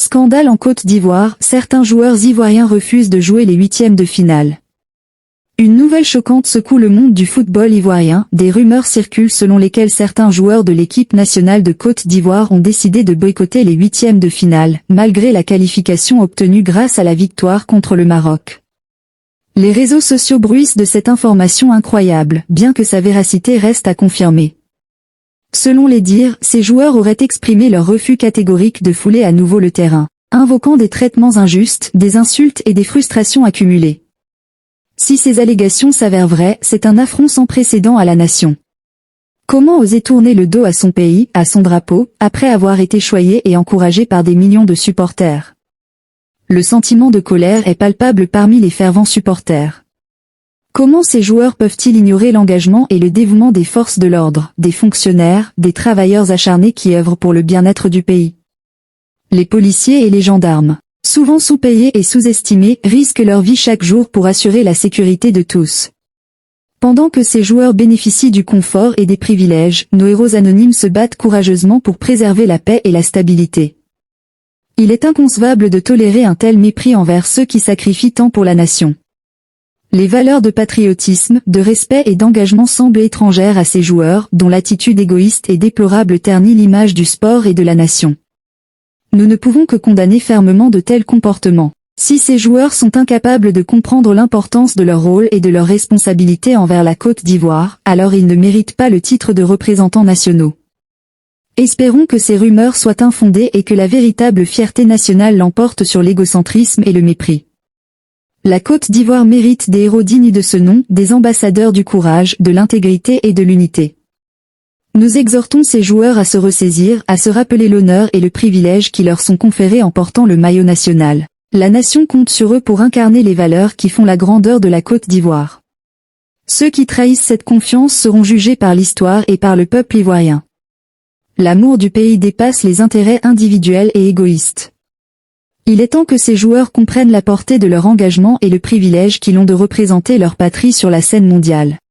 Scandale en Côte d'Ivoire, certains joueurs ivoiriens refusent de jouer les huitièmes de finale. Une nouvelle choquante secoue le monde du football ivoirien. Des rumeurs circulent selon lesquelles certains joueurs de l'équipe nationale de Côte d'Ivoire ont décidé de boycotter les huitièmes de finale, malgré la qualification obtenue grâce à la victoire contre le Maroc. Les réseaux sociaux bruissent de cette information incroyable, bien que sa véracité reste à confirmer. Selon les dires, ces joueurs auraient exprimé leur refus catégorique de fouler à nouveau le terrain, invoquant des traitements injustes, des insultes et des frustrations accumulées. Si ces allégations s'avèrent vraies, c'est un affront sans précédent à la nation. Comment oser tourner le dos à son pays, à son drapeau, après avoir été choyé et encouragé par des millions de supporters? Le sentiment de colère est palpable parmi les fervents supporters. Comment ces joueurs peuvent-ils ignorer l'engagement et le dévouement des forces de l'ordre, des fonctionnaires, des travailleurs acharnés qui œuvrent pour le bien-être du pays? Les policiers et les gendarmes, souvent sous-payés et sous-estimés, risquent leur vie chaque jour pour assurer la sécurité de tous. Pendant que ces joueurs bénéficient du confort et des privilèges, nos héros anonymes se battent courageusement pour préserver la paix et la stabilité. Il est inconcevable de tolérer un tel mépris envers ceux qui sacrifient tant pour la nation. Les valeurs de patriotisme, de respect et d'engagement semblent étrangères à ces joueurs, dont l'attitude égoïste et déplorable ternit l'image du sport et de la nation. Nous ne pouvons que condamner fermement de tels comportements. Si ces joueurs sont incapables de comprendre l'importance de leur rôle et de leurs responsabilités envers la Côte d'Ivoire, alors ils ne méritent pas le titre de représentants nationaux. Espérons que ces rumeurs soient infondées et que la véritable fierté nationale l'emporte sur l'égocentrisme et le mépris. La Côte d'Ivoire mérite des héros dignes de ce nom, des ambassadeurs du courage, de l'intégrité et de l'unité. Nous exhortons ces joueurs à se ressaisir, à se rappeler l'honneur et le privilège qui leur sont conférés en portant le maillot national. La nation compte sur eux pour incarner les valeurs qui font la grandeur de la Côte d'Ivoire. Ceux qui trahissent cette confiance seront jugés par l'histoire et par le peuple ivoirien. L'amour du pays dépasse les intérêts individuels et égoïstes. Il est temps que ces joueurs comprennent la portée de leur engagement et le privilège qu'ils ont de représenter leur patrie sur la scène mondiale.